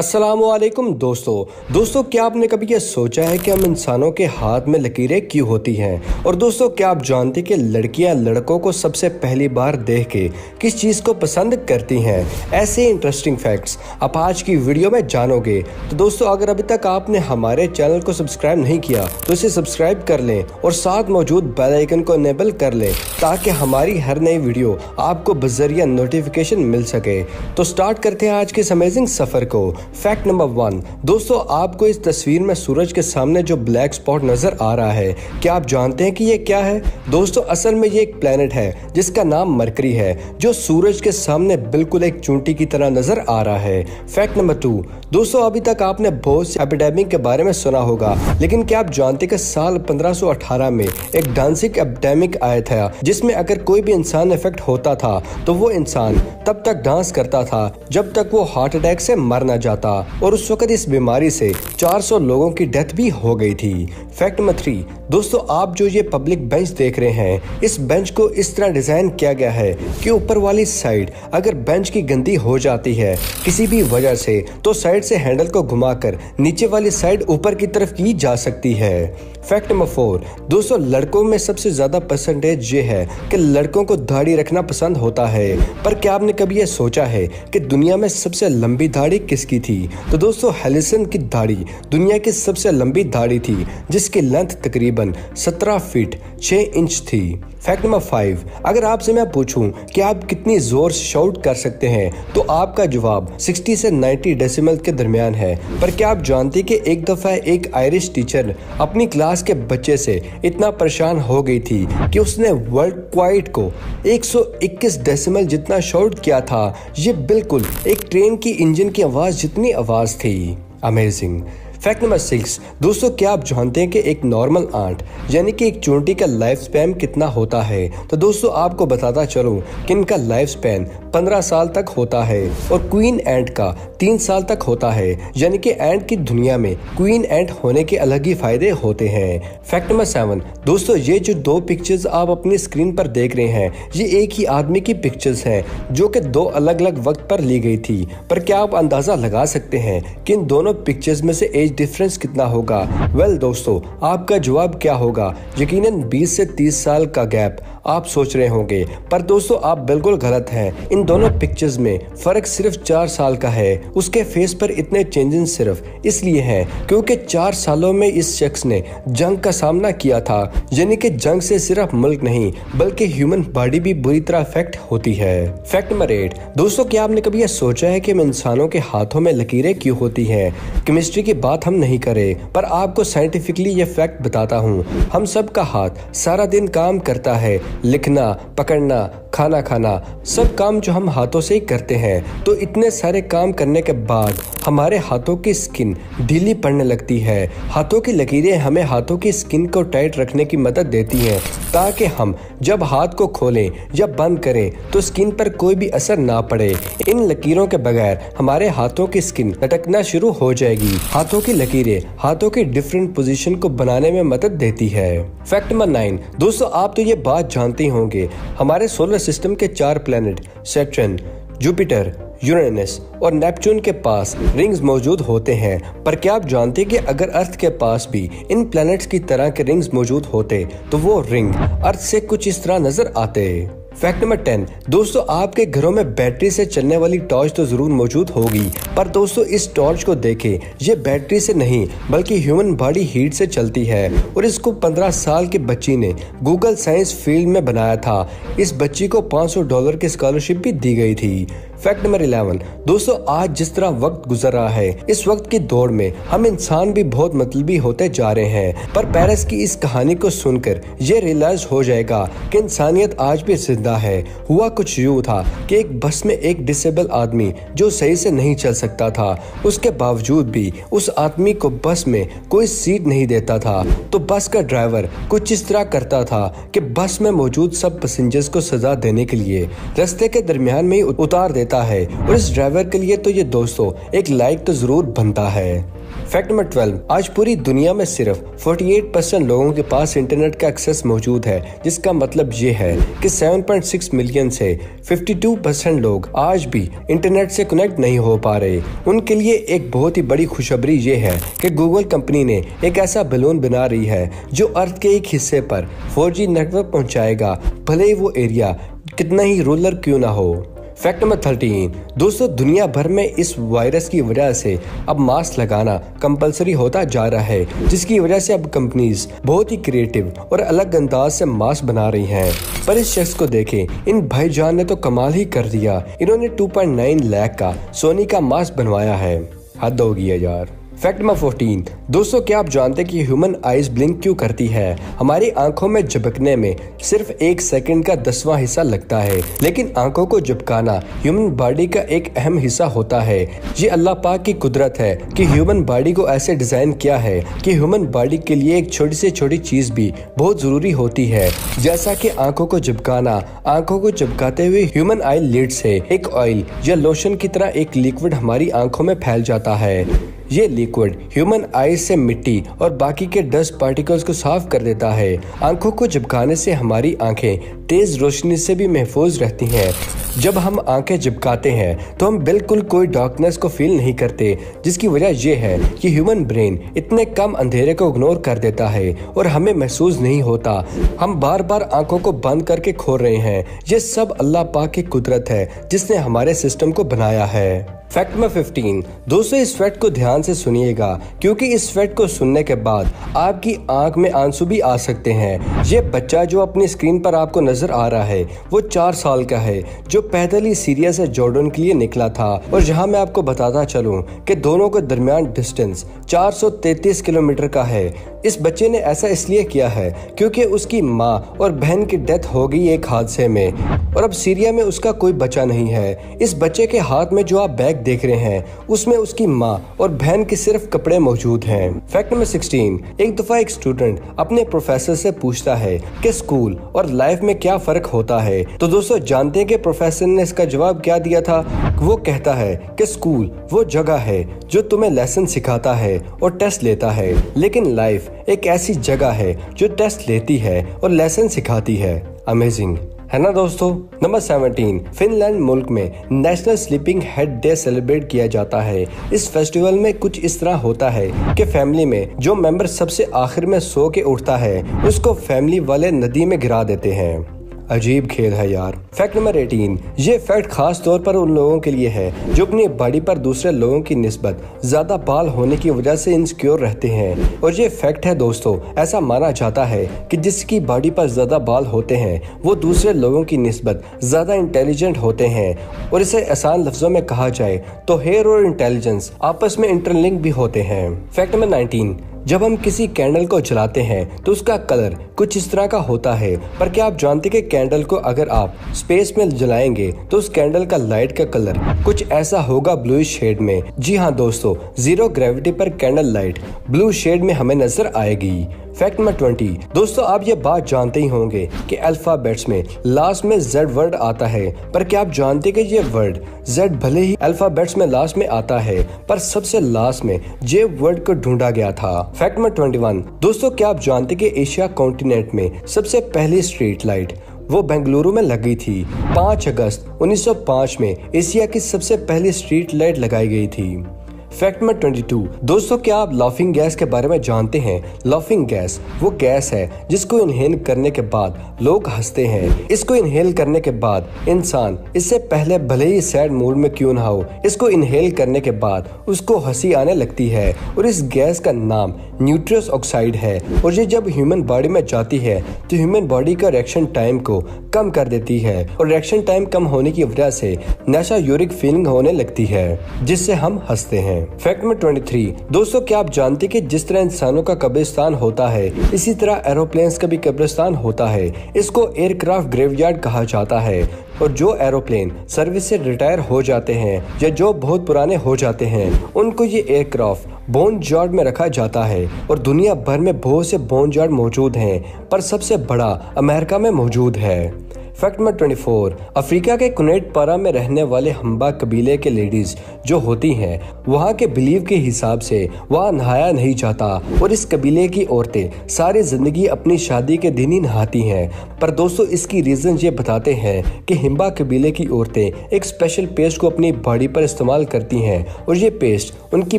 अस्सलामुअलैकुम दोस्तों क्या आपने कभी ये सोचा है कि हम इंसानों के हाथ में लकीरें क्यों होती हैं? और दोस्तों क्या आप जानते हैं कि लड़कियां लड़कों को सबसे पहली बार देख के किस चीज़ को पसंद करती हैं? ऐसे इंटरेस्टिंग फैक्ट्स आप आज की वीडियो में जानोगे। तो दोस्तों अगर अभी तक आपने हमारे चैनल को सब्सक्राइब नहीं किया तो इसे सब्सक्राइब कर लें और साथ मौजूद बेल आइकन को इनेबल कर लें ताकि हमारी हर नई वीडियो आपको बज़रिया नोटिफिकेशन मिल सके। तो स्टार्ट करते हैं आज के इस अमेजिंग सफ़र को। फैक्ट नंबर 1, दोस्तों आपको इस तस्वीर में सूरज के सामने जो ब्लैक स्पॉट नजर आ रहा है, क्या आप जानते हैं कि ये क्या है? दोस्तों असल में ये एक प्लेनेट है जिसका नाम मरकरी है, जो सूरज के सामने बिल्कुल एक चूंटी की तरह नजर आ रहा है। फैक्ट नंबर 2, दोस्तों अभी तक आपने बहुत सी एपिडेमिक के बारे में सुना होगा, लेकिन क्या आप जानते हैं कि साल 1518 में एक डांसिंग एपिडेमिक आया था जिसमें अगर कोई भी इंसान इफेक्ट होता था तो वो इंसान तब तक डांस करता था जब तक वो हार्ट अटैक से मर न जाता, और उस वक्त इस बीमारी से 400 लोगों की डेथ भी हो गई थी। फैक्ट नंबर 3, दोस्तों आप जो ये पब्लिक बेंच देख रहे हैं, इस बेंच को इस तरह डिजाइन किया गया है कि ऊपर वाली साइड अगर बेंच की गंदी हो जाती है किसी भी वजह से तो साइड से हैंडल को घुमाकर नीचे वाली साइड ऊपर की तरफ की जा सकती है। फैक्ट नंबर 4, दोस्तों लड़कों में सबसे ज्यादा परसेंटेज ये है कि लड़कों को दाढ़ी रखना पसंद होता है, पर क्या आपने कभी ये सोचा है कि दुनिया में सबसे लंबी दाढ़ी किसकी थी? तो दोस्तों हेलिसन की दाढ़ी दुनिया की सबसे लंबी दाढ़ी थी जिसकी लेंथ तकरीबन 17 फीट 6 इंच थी। फैक्ट नंबर 5, अगर आपसे मैं पूछूं कि आप कितनी जोर से शाउट कर सकते हैं तो आपका जवाब 60 से 90 डेसिमल के दरमियान है। पर क्या आप जानते कि एक दफा एक आयरिश टीचर अपनी क्लास के बच्चे से इतना परेशान हो गई थी कि उसने वर्ल्ड क्वाइट को 121 डेसिमल जितना शाउट किया था। ये बिल्कुल एक ट्रेन की इंजन की आवाज जितनी आवाज थी। अमेजिंग। फैक्ट नंबर 6, दोस्तों क्या आप जानते हैं कि एक नॉर्मल आंट यानी कि एक चूंटी का लाइफ स्पैन कितना होता है? तो दोस्तों आपको बताता चलूं कि इनका लाइफ स्पैन 15 साल तक होता है और क्वीन एंट का 3 साल तक होता है, यानी कि एंट की दुनिया में क्वीन एंट होने के अलग ही फायदे होते हैं। फैक्ट नंबर 7, दोस्तों ये जो 2 पिक्चर्स आप अपनी स्क्रीन पर देख रहे हैं ये एक ही आदमी की पिक्चर्स हैं जो कि 2 अलग अलग वक्त पर ली गई थी। पर क्या आप अंदाजा लगा सकते हैं कि इन दोनों पिक्चर्स में से डिफरेंस कितना होगा? वेल दोस्तों आपका जवाब क्या होगा? यकीनन 20 से 30 साल का गैप आप सोच रहे होंगे, पर दोस्तों आप बिल्कुल गलत हैं। इन दोनों पिक्चर्स में फर्क सिर्फ 4 साल का है। उसके फेस पर इतने चेंजेस सिर्फ इसलिए हैं क्योंकि 4 सालों में इस शख्स ने जंग का सामना किया था, यानी कि जंग से सिर्फ मुल्क नहीं बल्कि ह्यूमन बॉडी भी बुरी तरह अफेक्ट होती है। फैक्ट नंबर 8, दोस्तों क्या आपने कभी यह सोचा है कि हम इंसानों के हाथों में लकीरें क्यों होती हैं? केमिस्ट्री की बात हम नहीं करें, पर आपको साइंटिफिकली ये फैक्ट बताता हूँ। हम सब का हाथ सारा दिन काम करता है, लिखना, पकड़ना, खाना खाना, सब काम जो हम हाथों से ही करते हैं। तो इतने सारे काम करने के बाद हमारे हाथों की स्किन ढीली पड़ने लगती है। हाथों की लकीरें हमें हाथों की स्किन को टाइट रखने की मदद देती हैं ताकि हम जब हाथ को खोलें या बंद करें तो स्किन पर कोई भी असर ना पड़े। इन लकीरों के बगैर हमारे हाथों की स्किन लटकना शुरू हो जाएगी। हाथों की लकीरें हाथों की डिफरेंट पोजीशन को बनाने में मदद देती है। फैक्ट नंबर 9, दोस्तों आप तो ये बात जानते होंगे, हमारे सोलर सिस्टम के 4 प्लेनेट सैटर्न, जुपिटर, यूरेनस और नेपच्यून के पास रिंग्स मौजूद होते हैं। पर क्या आप जानते हैं कि अगर अर्थ के पास भी इन प्लैनेट्स की तरह के रिंग्स मौजूद होते तो वो रिंग अर्थ से कुछ इस तरह नजर आते। फैक्ट नंबर 10, दोस्तों आपके घरों में बैटरी से चलने वाली टॉर्च तो जरूर मौजूद होगी, पर दोस्तों इस टॉर्च को देखें, ये बैटरी से नहीं बल्कि ह्यूमन बॉडी हीट से चलती है और इसको 15 साल की बच्ची ने गूगल साइंस फील्ड में बनाया था। इस बच्ची को $500 की स्कॉलरशिप भी दी गई थी। फैक्ट नंबर 11, दोस्तों आज जिस तरह वक्त गुजर रहा है, इस वक्त की दौड़ में हम इंसान भी बहुत मतलबी होते जा रहे हैं। पर पेरिस की इस कहानी को सुनकर ये रियलाइज हो जाएगा कि इंसानियत आज भी जिंदा है। हुआ कुछ यूं था कि एक बस में एक डिसेबल आदमी जो सही से नहीं चल सकता था, उसके बावजूद भी उस आदमी को बस में कोई सीट नहीं देता था। तो बस का ड्राइवर कुछ इस तरह करता था कि बस में मौजूद सब पैसेंजर्स को सजा देने के लिए रास्ते के दरमियान में ही उतार देता है, और इस ड्राइवर के लिए तो ये दोस्तों एक लाइक तो जरूर बनता है। फैक्ट नंबर 12, आज पूरी दुनिया में सिर्फ 48% लोगों के पास इंटरनेट का एक्सेस मौजूद है, जिसका मतलब ये है कि 7.6 मिलियन से 52% लोग आज भी इंटरनेट से कनेक्ट नहीं हो पा रहे। उनके लिए एक बहुत ही बड़ी खुशखबरी ये है कि गूगल कंपनी ने एक ऐसा बलून बना रही है जो अर्थ के एक हिस्से पर 4G नेटवर्क पहुंचाएगा, भले ही वो एरिया कितना ही रूरल क्यों ना हो। फैक्ट नंबर 13, दोस्तों दुनिया भर में इस वायरस की वजह से अब मास्क लगाना कंपलसरी होता जा रहा है, जिसकी वजह से अब कंपनीज बहुत ही क्रिएटिव और अलग अंदाज से मास्क बना रही हैं। पर इस शख्स को देखें, इन भाईजान ने तो कमाल ही कर दिया। इन्होंने 2.9 लाख का सोनी का मास्क बनवाया है। हद हो गया यार। फैक्ट नंबर 14, दोस्तों क्या आप जानते हैं कि ह्यूमन आइज ब्लिंक क्यों करती है? हमारी आंखों में झपकने में सिर्फ 1 सेकंड का 10वां हिस्सा लगता है, लेकिन आंखों को झपकाना ह्यूमन बॉडी का एक अहम हिस्सा होता है। ये अल्लाह पाक की कुदरत है कि ह्यूमन बॉडी को ऐसे डिजाइन किया है कि ह्यूमन बॉडी के लिए एक छोटी से छोटी चीज भी बहुत जरूरी होती है, जैसा कि आंखों को झपकाना। आंखों को झपकाते हुए ह्यूमन आई लिड से एक ऑयल या लोशन की तरह एक लिक्विड हमारी आंखों में फैल जाता है। ये लिक्विड ह्यूमन आईज से मिट्टी और बाकी के डस्ट पार्टिकल्स को साफ कर देता है। आंखों को झपकाने से हमारी आंखें तेज रोशनी से भी महफूज रहती हैं। जब हम आंखें झपकाते हैं तो हम बिल्कुल कोई डार्कनेस को फील नहीं करते, जिसकी वजह यह है कि ह्यूमन ब्रेन इतने कम अंधेरे को इग्नोर कर देता है और हमें महसूस नहीं होता। हम बार बार आंखों को बंद करके खोल रहे हैं। ये सब अल्लाह पाक की कुदरत है जिसने हमारे सिस्टम को बनाया है। फैक्ट नंबर 15, दोस्तों इस फैक्ट को ध्यान से सुनिएगा, क्योंकि इस फैक्ट को सुनने के बाद आपकी आंख में आंसू भी आ सकते हैं। ये बच्चा जो अपनी स्क्रीन पर आपको नजर आ रहा है वो 4 साल का है, जो पैदल ही सीरिया से जॉर्डन के लिए निकला था। और जहां मैं आपको बताता चलूं कि दोनों के दरमियान डिस्टेंस 433 किलोमीटर का है। इस बच्चे ने ऐसा इसलिए किया है क्योंकि उसकी माँ और बहन की डेथ हो गई एक हादसे में, और अब सीरिया में उसका कोई बचा नहीं है। इस बच्चे के हाथ में जो आप बैग देख रहे हैं उसमें उसकी माँ और बहन के सिर्फ कपड़े मौजूद हैं। फैक्ट नंबर 16, एक दफा एक स्टूडेंट अपने प्रोफेसर से पूछता है कि स्कूल और लाइफ में क्या फर्क होता है। तो दोस्तों जानते हैं कि प्रोफेसर ने इसका जवाब क्या दिया था? वो कहता है कि स्कूल वो जगह है जो तुम्हें लेसन सिखाता है और टेस्ट लेता है, लेकिन लाइफ एक ऐसी जगह है जो टेस्ट लेती है और लेसन सिखाती है। अमेजिंग है ना दोस्तों। नंबर 17, फिनलैंड मुल्क में national sleeping head day celebrate किया जाता है। इस फेस्टिवल में कुछ इस तरह होता है कि फैमिली में जो मेंबर सबसे आखिर में सो के उठता है उसको फैमिली वाले नदी में गिरा देते हैं। अजीब खेल है यार। फैक्ट नंबर 18, ये फैक्ट खास तौर पर उन लोगों के लिए है जो अपनी बॉडी पर दूसरे लोगों की निस्बत ज्यादा बाल होने की वजह से इनसिक्योर रहते हैं। और ये फैक्ट है दोस्तों, ऐसा माना जाता है कि जिसकी बॉडी पर ज्यादा बाल होते हैं वो दूसरे लोगों की निस्बत ज्यादा इंटेलिजेंट होते हैं। और इसे आसान लफ्जों में कहा जाए तो हेयर और इंटेलिजेंस आपस में इंटरलिंक भी होते हैं। फैक्ट नंबर 19, जब हम किसी कैंडल को जलाते हैं तो उसका कलर कुछ इस तरह का होता है, पर क्या आप जानते हैं कि कैंडल को अगर आप स्पेस में जलाएंगे तो उस कैंडल का लाइट का कलर कुछ ऐसा होगा ब्लूइश शेड में। जी हाँ दोस्तों, जीरो ग्रेविटी पर कैंडल लाइट ब्लू शेड में हमें नजर आएगी। फैक्ट नंबर 20, दोस्तों आप ये बात जानते ही होंगे कि अल्फाबेट्स में लास्ट में जेड वर्ड आता है, पर क्या आप जानते कि ये वर्ड जेड भले ही अल्फाबेट्स में लास्ट में आता है पर सबसे लास्ट में जे वर्ड को ढूंढा गया था। फैक्ट नंबर 21, दोस्तों क्या आप जानते कि एशिया कॉन्टिनेंट में सबसे पहली स्ट्रीट लाइट वो बेंगलुरु में लगी थी। 5 अगस्त 1905 में एशिया की सबसे पहली स्ट्रीट लाइट लगाई गई थी। फैक्ट नंबर 22, दोस्तों क्या आप लाफिंग गैस के बारे में जानते हैं? लाफिंग गैस वो गैस है जिसको इनहेल करने के बाद लोग हंसते हैं। इसको इनहेल करने के बाद इंसान इससे पहले भले ही सैड मूड में क्यों ना हो, इसको इनहेल करने के बाद उसको हंसी आने लगती है। और इस गैस का नाम न्यूट्रस ऑक्साइड है। और ये जब ह्यूमन बॉडी में जाती है तो ह्यूमन बॉडी का रिएक्शन टाइम को कम कर देती है, और रिएक्शन टाइम कम होने की वजह से नशा यूरिक फीलिंग होने लगती है जिससे हम हंसते हैं। फैक्ट नंबर 23, दोस्तों क्या आप जानते हैं कि जिस तरह इंसानों का कब्रिस्तान होता है इसी तरह एरोप्लेन्स का भी कब्रिस्तान होता है। इसको एयरक्राफ्ट ग्रेवयार्ड कहा जाता है। और जो एरोप्लेन सर्विस से रिटायर हो जाते हैं या जो बहुत पुराने हो जाते हैं उनको ये एयरक्राफ्ट बोन यार्ड में रखा जाता है। और दुनिया भर में बहुत से बोन यार्ड मौजूद हैं, पर सबसे बड़ा अमेरिका में मौजूद है। फैक्ट नंबर 24, अफ्रीका के कुनैट पारा में रहने वाले हम्बा कबीले के लेडीज जो होती हैं वहाँ के बिलीव के हिसाब से वहाँ नहाया नहीं जाता और इस कबीले की औरतें सारी जिंदगी अपनी शादी के दिन ही नहाती हैं। पर दोस्तों इसकी रीजन ये बताते हैं कि हिम्बा कबीले की औरतें एक स्पेशल पेस्ट को अपनी बॉडी पर इस्तेमाल करती हैं और ये पेस्ट उनकी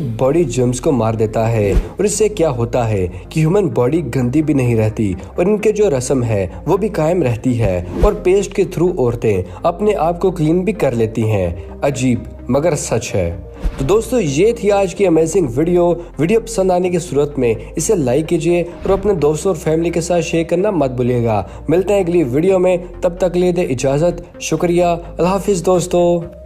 बॉडी जर्म्स को मार देता है और इससे क्या होता है कि ह्यूमन बॉडी गंदी भी नहीं रहती और इनके जो रस्म है वो भी कायम रहती है और पेस्ट के थ्रू औरतें अपने आप को क्लीन भी कर लेती हैं। अजीब मगर सच है। तो दोस्तों ये थी आज की अमेजिंग वीडियो पसंद आने की सूरत में इसे लाइक कीजिए और अपने दोस्तों और फैमिली के साथ शेयर करना मत भूलिएगा। मिलते हैं अगली वीडियो में, तब तक के लिए दे इजाजत। शुक्रिया। अल्लाह हाफिज दोस्तों।